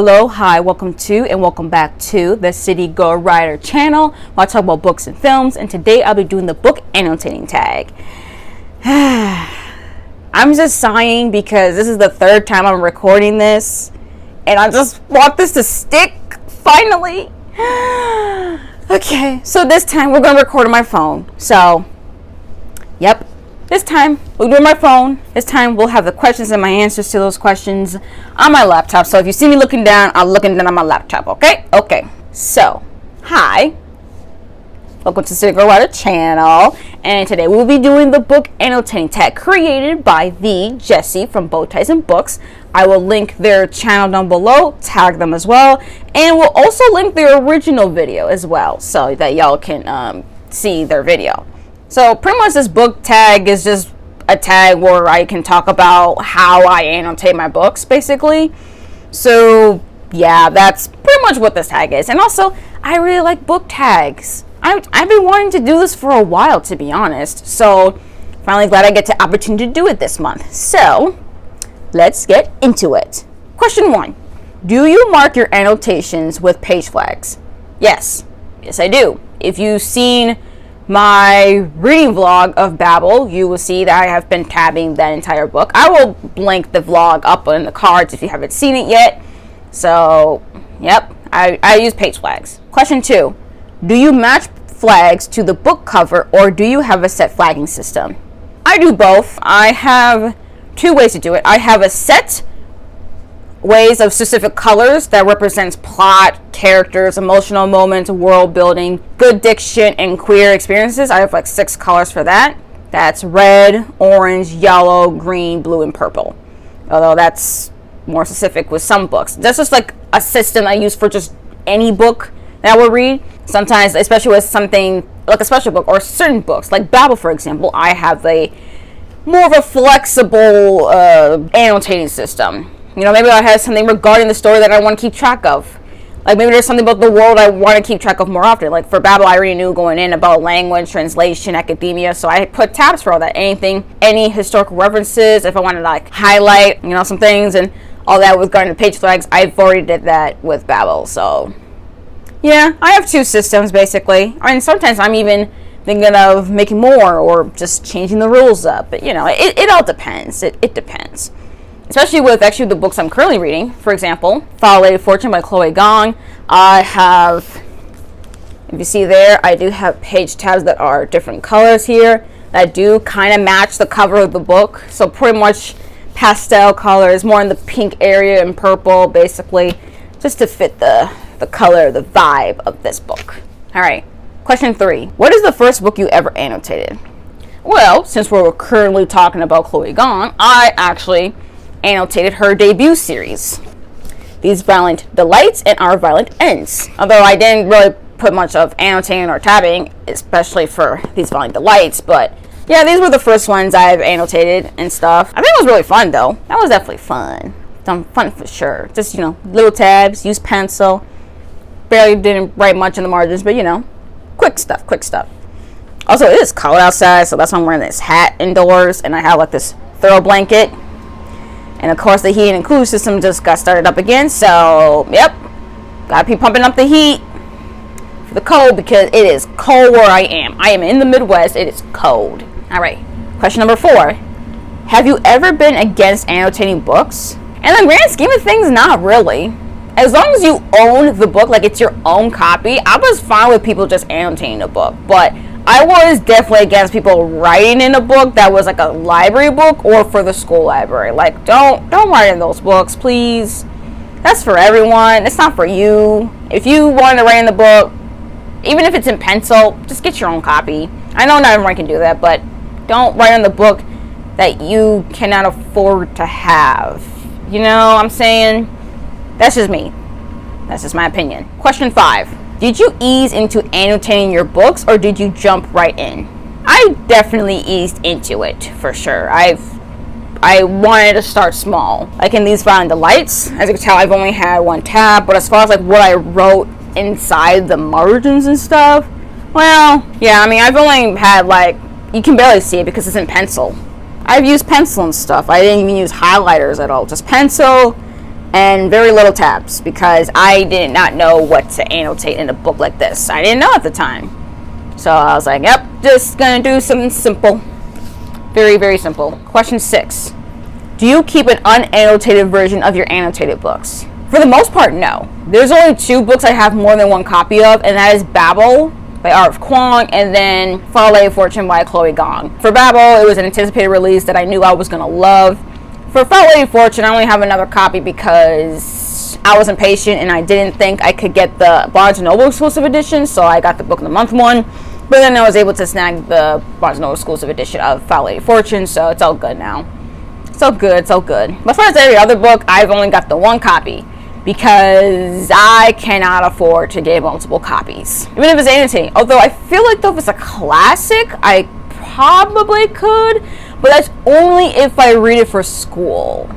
Hello, hi, welcome to and welcome back to the City Go Writer channel where I talk about books and films, and today I'll be doing the book annotating tag. I'm just sighing because this is the third time I'm recording this and I just want this to stick finally. Okay, so this time we're gonna record on my phone. So, yep. This time, we'll do it on my phone. This time, we'll have the questions and my answers to those questions on my laptop. So if you see me looking down, I'm looking down on my laptop, okay? Okay. So, hi. Welcome to City Girl Writer channel. And today, we'll be doing the book annotating tag created by the Jessie from Bowties and Books. I will link their channel down below, tag them as well. And we'll also link their original video as well so that y'all can see their video. So pretty much this book tag is just a tag where I can talk about how I annotate my books, basically. So yeah, that's pretty much what this tag is. And also, I really like book tags. I've been wanting to do this for a while, to be honest. So finally glad I get the opportunity to do it this month. So let's get into it. Question 1. Do you mark your annotations with page flags? Yes. Yes, I do. If you've seen my reading vlog of Babel, you will see that I have been tabbing that entire book. I will link the vlog up in the cards if you haven't seen it yet. So, yep, I use page flags. Question 2. Do you match flags to the book cover or do you have a set flagging system? I do both. I have two ways to do it. I have a set ways of specific colors that represents plot, characters, emotional moments, world building, good diction, and queer experiences. I have like 6 colors for that. That's red, orange, yellow, green, blue, and purple. Although that's more specific with some books. That's just like a system I use for just any book that I will read. Sometimes, especially with something like a special book or certain books, like Babel, for example, I have a more of a flexible annotating system. You know, maybe I have something regarding the story that I want to keep track of. Like maybe there's something about the world I want to keep track of more often. Like for Babel, I already knew going in about language, translation, academia. So I put tabs for all that. Anything, any historical references, if I wanted to like highlight, you know, some things and all that with regarding to page flags, I've already did that with Babel. So yeah, I have 2 systems basically. I mean, sometimes I'm even thinking of making more or just changing the rules up. But you know, it all depends. It depends. Especially with actually the books I'm currently reading. For example, File Lady Fortune by Chloe Gong. I have, if you see there, I do have page tabs that are different colors here that do kind of match the cover of the book. So pretty much pastel colors, more in the pink area and purple, basically, just to fit the color, the vibe of this book. All right, question 3. What is the first book you ever annotated? Well, since we're currently talking about Chloe Gong, I actually annotated her debut series, These Violent Delights and Our Violent Ends. Although I didn't really put much of annotating or tabbing, especially for These Violent Delights, but yeah, these were the first ones I've annotated and stuff. I think it was really fun though. That was definitely fun. Fun for sure. Just, you know, little tabs, use pencil. Barely didn't write much in the margins, but you know, quick stuff. Also, it is cold outside, so that's why I'm wearing this hat indoors, and I have like this throw blanket. And of course, the heating and cooling system just got started up again. So, yep, gotta be pumping up the heat for the cold because it is cold where I am. I am in the Midwest. It is cold. All right. Question number 4. Have you ever been against annotating books? In the grand scheme of things, not really. As long as you own the book, like it's your own copy, I was fine with people just annotating a book. But I was definitely against people writing in a book that was like a library book or for the school library. Like, don't write in those books, please. That's for everyone. It's not for you. If you want to write in the book, even if it's in pencil, just get your own copy. I know not everyone can do that, but don't write in the book that you cannot afford to have. You know what I'm saying? That's just me. That's just my opinion. Question 5. Did you ease into annotating your books or did you jump right in? I definitely eased into it for sure. I wanted to start small. Like in These Violent Delights, as you can tell, I've only had 1 tab, but as far as like what I wrote inside the margins and stuff, well, yeah, I mean, I've only had like, you can barely see it because it's in pencil. I've used pencil and stuff. I didn't even use highlighters at all, just pencil, and very little tabs because I did not know what to annotate in a book like this. I didn't know at the time. So I was like, yep, just gonna do something simple. Very, very simple. Question 6. Do you keep an unannotated version of your annotated books? For the most part, no. There's only 2 books I have more than 1 copy of, and that is Babel by R.F. Kuang, and then Far Lady Fortune by Chloe Gong. For Babel, it was an anticipated release that I knew I was going to love. For Far Lady Fortune, I only have another copy because I was impatient and I didn't think I could get the Barnes & Noble exclusive edition, so I got the Book of the Month one. But then I was able to snag the Barnes & Noble exclusive edition of Far Lady Fortune, so it's all good now. It's all good, it's all good. But as far as every other book, I've only got the 1 copy, because I cannot afford to get multiple copies, even if it's annotating. Although I feel like though if it's a classic, I probably could, but that's only if I read it for school.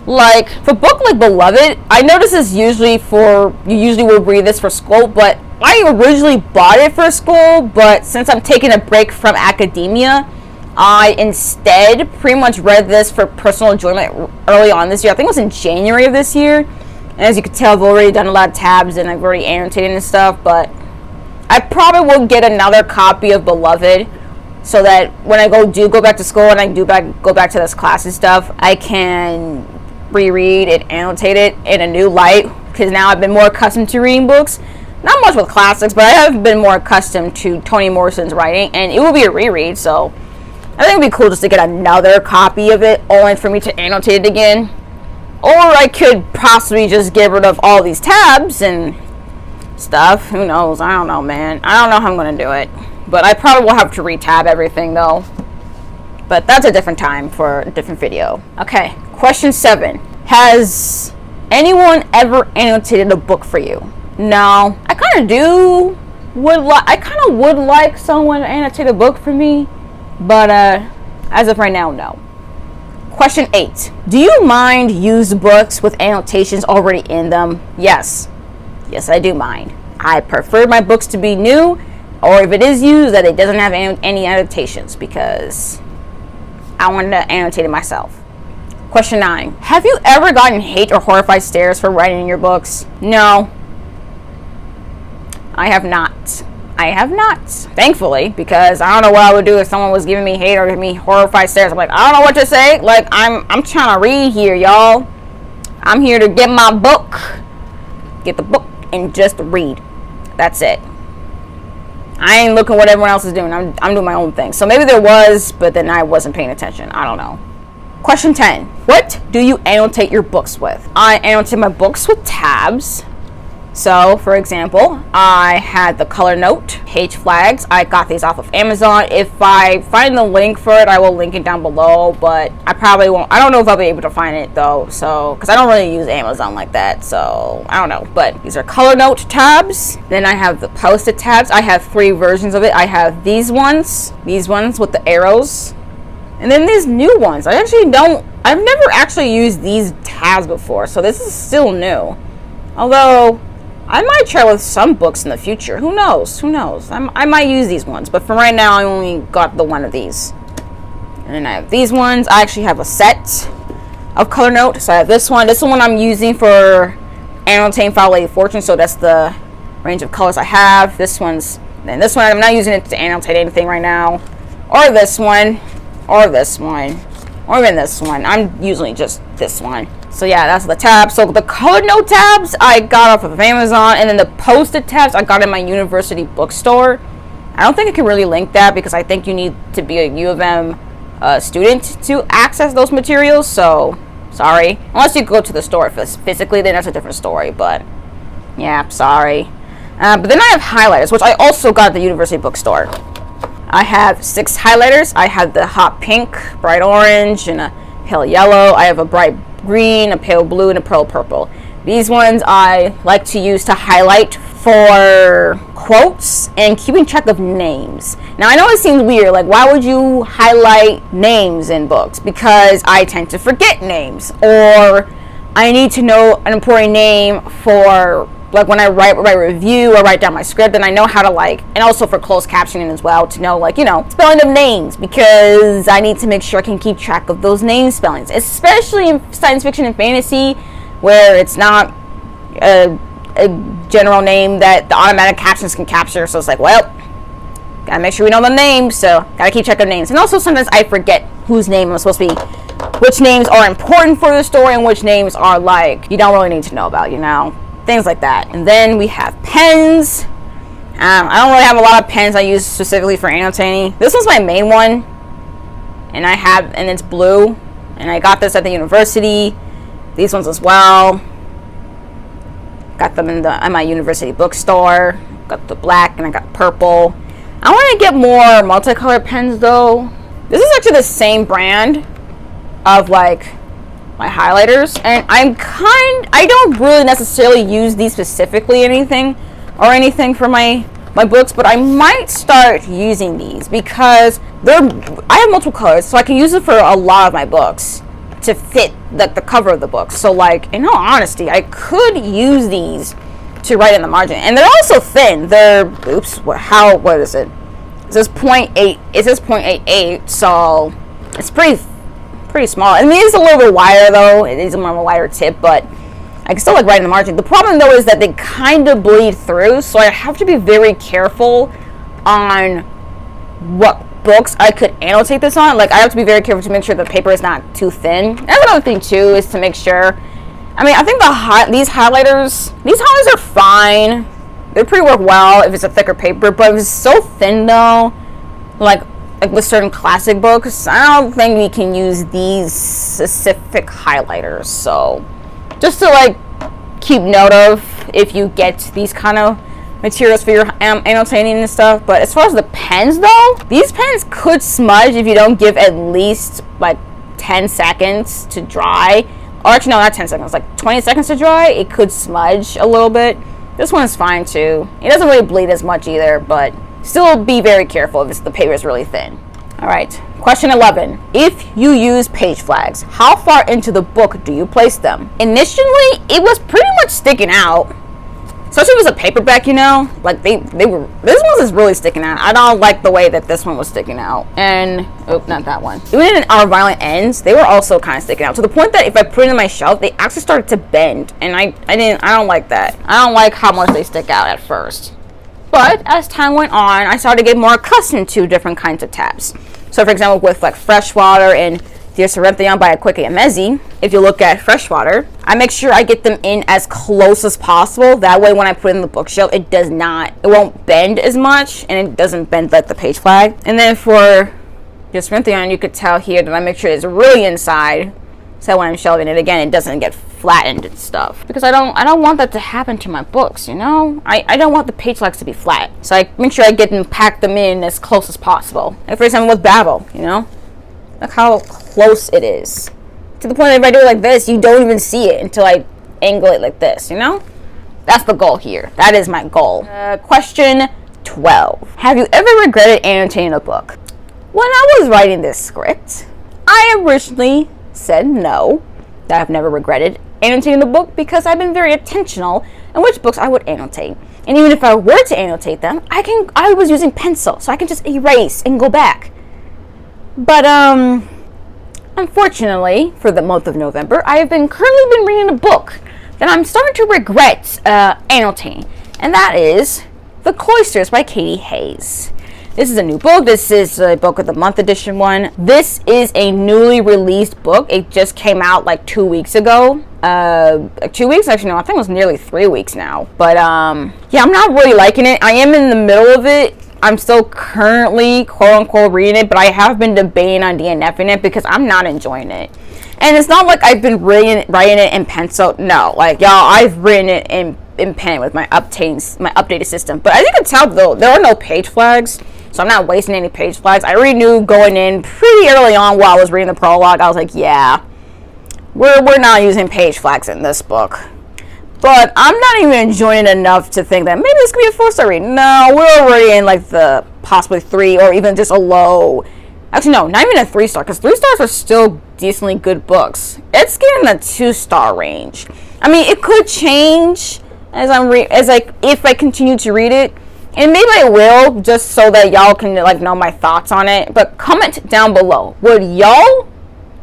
Like for a book like Beloved, I know this is usually for, you usually would read this for school, but I originally bought it for school, but since I'm taking a break from academia, I instead pretty much read this for personal enjoyment early on this year. I think it was in January of this year. And as you can tell, I've already done a lot of tabs and I've already annotated and stuff. But I probably will get another copy of Beloved so that when I go back to school and I go back to this class and stuff, I can reread and annotate it in a new light. Because now I've been more accustomed to reading books. Not much with classics, but I have been more accustomed to Toni Morrison's writing. And it will be a reread, so I think it'd be cool just to get another copy of it, only for me to annotate it again. Or I could possibly just get rid of all these tabs and stuff. Who knows? I don't know, man. I don't know how I'm going to do it. But I probably will have to re-tab everything, though. But that's a different time for a different video. Okay, question 7. Has anyone ever annotated a book for you? No. I kind of do. I kind of would like someone to annotate a book for me. But as of right now, no. Question 8. Do you mind used books with annotations already in them? Yes. Yes, I do mind. I prefer my books to be new, or if it is used, that it doesn't have any annotations, because I wanted to annotate it myself. Question 9. Have you ever gotten hate or horrified stares for writing in your books? No. I have not. I have not, thankfully, because I don't know what I would do if someone was giving me hate or giving me horrified stares. I'm like, I don't know what to say. Like, I'm trying to read here, y'all. I'm here to get my book, get the book, and just read. That's it. I ain't looking what everyone else is doing. I'm doing my own thing. So maybe there was, but then I wasn't paying attention. I don't know. Question 10. What do you annotate your books with? I annotate my books with tabs. So, for example, I had the color note, page flags. I got these off of Amazon. If I find the link for it, I will link it down below, but I probably won't. I don't know if I'll be able to find it, though, so, because I don't really use Amazon like that, so, I don't know. But these are color note tabs. Then I have the post-it tabs. I have 3 versions of it. I have these ones with the arrows, and then these new ones. I've never actually used these tabs before, so this is still new. Although I might try with some books in the future. Who knows? I might use these ones, but for right now I only got the one of these. And then I have these ones. I actually have a set of color note. So I have this one. This is the one I'm using for annotating Far Lady Fortune, so that's the range of colors I have. This one I'm not using it to annotate anything right now. Or this one. Or this one. Or even this one. I'm using just this one. So yeah, that's the tabs. So the color note tabs I got off of Amazon, and then the post-it tabs I got in my university bookstore. I don't think I can really link that because I think you need to be a U of M student to access those materials. So sorry, unless you go to the store physically, then that's a different story. But yeah, sorry. But then I have highlighters, which I also got at the university bookstore. I have 6 highlighters. I have the hot pink, bright orange, and a pale yellow. I have a bright green, a pale blue, and a pale purple. These ones I like to use to highlight for quotes and keeping track of names. Now I know it seems weird, like why would you highlight names in books? Because I tend to forget names, or I need to know an important name for like when I write my review or write down my script, then I know how to like, and also for closed captioning as well, to know like, you know, spelling of names, because I need to make sure I can keep track of those name spellings, especially in science fiction and fantasy, where it's not a general name that the automatic captions can capture. So it's like, well, gotta make sure we know the names, so gotta keep track of names. And also sometimes I forget whose name I'm supposed to be, which names are important for the story and which names are like, you don't really need to know about, you know, things like that. And then we have pens. I don't really have a lot of pens I use specifically for annotating. This one's my main one, and it's blue, and I got this at the university. These ones as well. Got them in my university bookstore. Got the black and I got purple. I want to get more multicolored pens though. This is actually the same brand of like my highlighters, and I don't really necessarily use these specifically anything for my books, but I might start using these because I have multiple colors, so I can use it for a lot of my books to fit the cover of the book. So like, in all honesty, I could use these to write in the margin, and they're also thin. They're what is it? It says 0.8. It says 0.88, so it's pretty small. I mean, it's a little bit wider though. It is more of a wider tip, but I can still like write in the margin. The problem though is that they kind of bleed through, so I have to be very careful on what books I could annotate this on. Like, I have to be very careful to make sure the paper is not too thin. And another thing too is to make sure, I mean, I think these highlighters are fine. They pretty work well if it's a thicker paper, but if it's so thin though, like with certain classic books, I don't think we can use these specific highlighters. So just to like keep note of if you get these kind of materials for your annotating and stuff. But as far as the pens though, these pens could smudge if you don't give at least like 10 seconds to dry. Or actually no, not 10 seconds, like 20 seconds to dry. It could smudge a little bit. This one is fine too. It doesn't really bleed as much either, but still be very careful if the paper is really thin. All right, question 11. If you use page flags, how far into the book do you place them? Initially, it was pretty much sticking out. Especially if it was a paperback, you know, like this one is really sticking out. I don't like the way that this one was sticking out. And, not that one. Even in Our Violent Ends, they were also kind of sticking out to the point that if I put it in my shelf, they actually started to bend. And I don't like that. I don't like how much they stick out at first. But as time went on, I started to get more accustomed to different kinds of tabs. So for example, with like Freshwater and Dear Cerinthian by Akwaeke Emezi, if you look at Freshwater, I make sure I get them in as close as possible. That way when I put it in the bookshelf, it won't bend as much, and it doesn't bend like the page flag. And then for Dear Cerinthian, you could tell here that I make sure it's really inside, so when I'm shelving it again, it doesn't get flattened and stuff. Because I don't want that to happen to my books, you know? I don't want the page flags to be flat. So I make sure I pack them in as close as possible. Like for example with Babel, you know? Look how close it is. To the point that if I do it like this, you don't even see it until I angle it like this, you know? That's the goal here. That is my goal. Question 12. Have you ever regretted annotating a book? When I was writing this script, I originally said no, that I've never regretted annotating the book because I've been very intentional in which books I would annotate. And even if I were to annotate them, I was using pencil, so I can just erase and go back. But unfortunately, for the month of November, I have currently been reading a book that I'm starting to regret annotating, and that is The Cloisters by Katie Hayes. This is a new book. This is a Book of the Month edition one. This is a newly released book. It just came out like 2 weeks ago. 2 weeks? Actually, no, I think it was nearly 3 weeks now. But yeah, I'm not really liking it. I am in the middle of it. I'm still currently, quote-unquote, reading it, but I have been debating on DNFing it because I'm not enjoying it. And it's not like I've been writing it in pencil. No, like, y'all, I've written it in pen with my updated system. But as you can tell, though, there are no page flags, so I'm not wasting any page flags. I already knew going in pretty early on while I was reading the prologue. I was like, yeah, we're not using page flags in this book. But I'm not even enjoying it enough to think that maybe this could be a 4-star read. No, we're already in like the possibly 3 or even just a low. Actually, no, not even a 3-star, because 3 stars are still decently good books. It's getting the 2-star range. I mean, it could change if I continue to read it. And maybe I will, just so that y'all can like know my thoughts on it. But comment down below.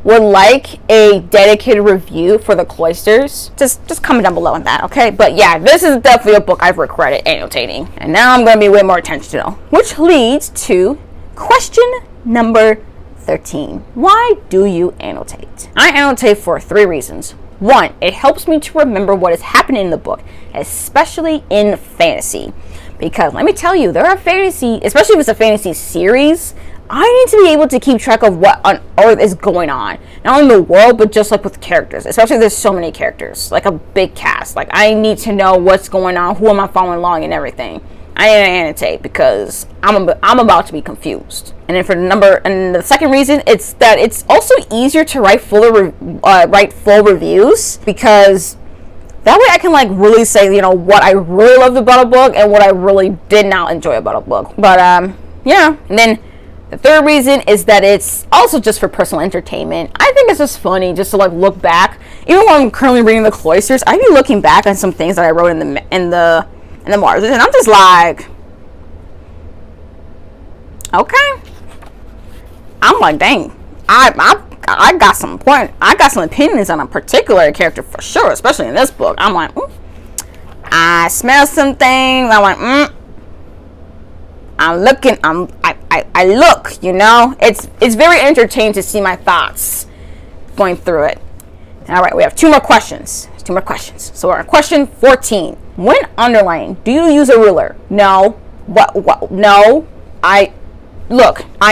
Would like a dedicated review for The Cloisters? Just comment down below on that, okay? But yeah, this is definitely a book I've regretted annotating. And now I'm going to be way more intentional. Which leads to question number 13. Why do you annotate? I annotate for 3 reasons. 1, it helps me to remember what is happening in the book, especially in fantasy. Because let me tell you, there are fantasy, especially if it's a fantasy series, I need to be able to keep track of what on earth is going on. Not only in the world, but just like with characters. Especially if there's so many characters, like a big cast. Like I need to know what's going on, who am I following along and everything. I need to annotate because I'm about to be confused. And then the second reason, it's that it's also easier to write full reviews, because that way I can like really say, you know, what I really loved about a book and what I really did not enjoy about a book. But yeah. And then the third reason is that it's also just for personal entertainment. I think it's just funny just to like look back. Even when I'm currently reading The Cloisters, I be looking back on some things that I wrote in the margins, and I'm just like, okay. I'm like, dang, I got some opinions on a particular character for sure, especially in this book. I'm like, I smell some things. I'm like, I look, you know, it's very entertaining to see my thoughts going through it. All right, we have 2 more questions. So we're on question 14. When underlining, do you use a ruler? No. What? No. I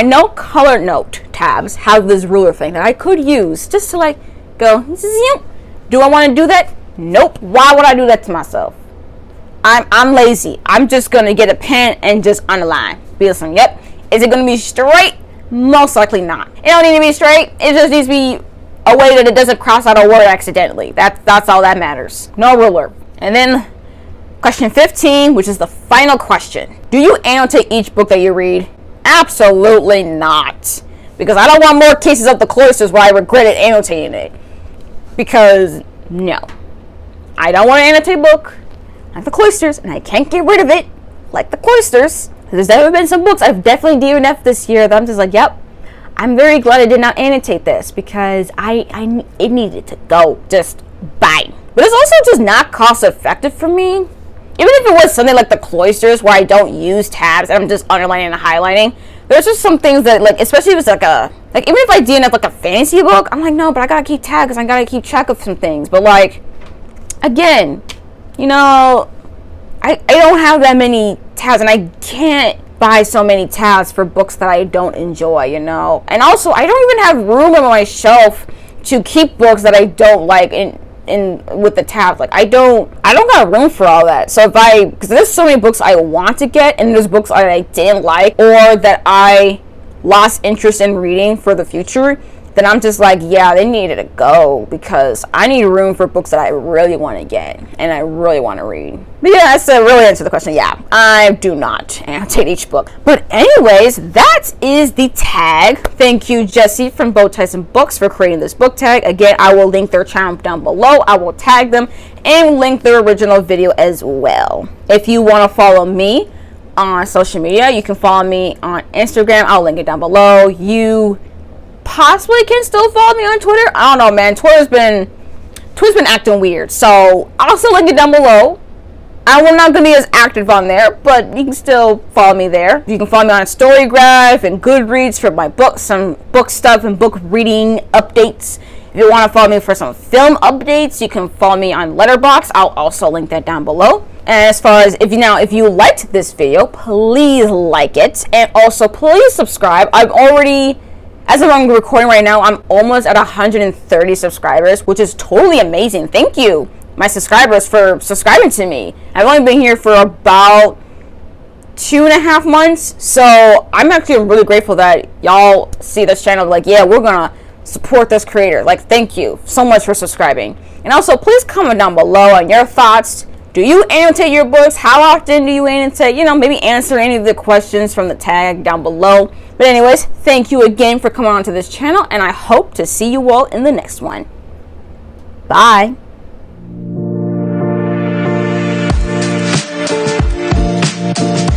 know color note tabs have this ruler thing that I could use just to like go, do I want to do that? Nope. Why would I do that to myself? I'm lazy. I'm just going to get a pen and just underline. Because, yep. Is it going to be straight? Most likely not. It don't need to be straight. It just needs to be a way that it doesn't cross out a word accidentally. That's all that matters. No ruler. And then question 15, which is the final question. Do you annotate each book that you read? Absolutely not. Because I don't want more cases of The Cloisters where I regretted annotating it. Because, no. I don't want to annotate a book like The Cloisters, and I can't get rid of it like The Cloisters. There's never been some books I've definitely DNF'd this year that I'm just like, yep, I'm very glad I did not annotate this because it needed to go. Just bye. But it's also just not cost effective for me. Even if it was something like The Cloisters where I don't use tabs and I'm just underlining and highlighting, there's just some things that, like, especially if it's like even if I DNF like a fantasy book, I'm like, no, but I gotta keep tabs and I gotta keep track of some things. But like, again, you know, I don't have that many tabs, and I can't buy so many tabs for books that I don't enjoy, you know. And also, I don't even have room on my shelf to keep books that I don't like in with the tabs. Like I don't got room for all that. So because there's so many books I want to get, and there's books that I didn't like or that I lost interest in reading for the future, then I'm just like, yeah, they needed to go because I need room for books that I really want to get and I really want to read. But yeah, that's to really answer the question. Yeah, I do not annotate each book. But anyways, that is the tag. Thank you, Jesse from BookTubers Books, for creating this book tag. Again, I will link their channel down below. I will tag them and link their original video as well. If you want to follow me on social media, you can follow me on Instagram. I'll link it down below. You possibly can still follow me on Twitter. I don't know, man. Twitter's been acting weird, so I'll still link it down below. I'm not gonna be as active on there, but you can still follow me there. You can follow me on Storygraph and Goodreads for my books, some book stuff and book reading updates. If you want to follow me for some film updates, you can follow me on Letterboxd. I'll also link that down below. And as far as if you liked this video, please like it, and also please subscribe. As I'm recording right now, I'm almost at 130 subscribers, which is totally amazing. Thank you, my subscribers, for subscribing to me. I've only been here for about 2.5 months, so I'm actually really grateful that y'all see this channel like, yeah, we're gonna support this creator. Like, thank you so much for subscribing. And also, please comment down below on your thoughts. Do you annotate your books? How often do you annotate? You know, maybe answer any of the questions from the tag down below. But anyways, thank you again for coming on to this channel, and I hope to see you all in the next one. Bye. you.